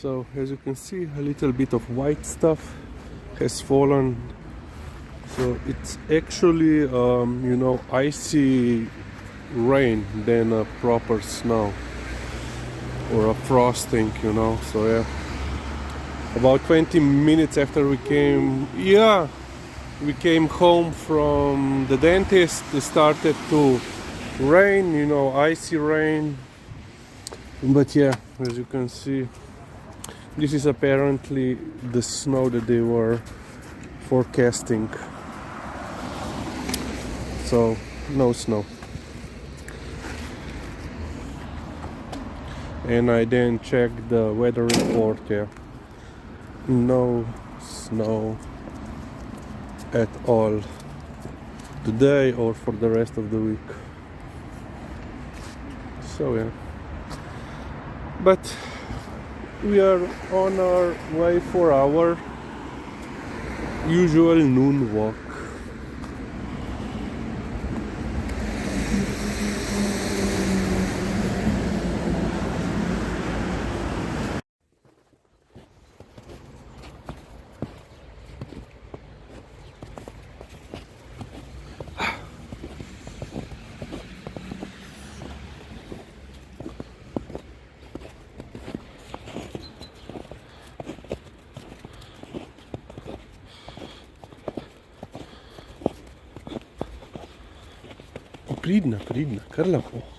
So as you can see, a little bit of white stuff has fallen. So it's actually icy rain than a proper snow or a frosting, so yeah. About 20 minutes after we came home from the dentist, it started to rain, icy rain. But yeah, as you can see, this is apparently the snow that they were forecasting. So no snow. And I then checked the weather report. Yeah, no snow at all today or for the rest of the week. So yeah, but we are on our way for our usual noon walk. Pridna, kar lepo.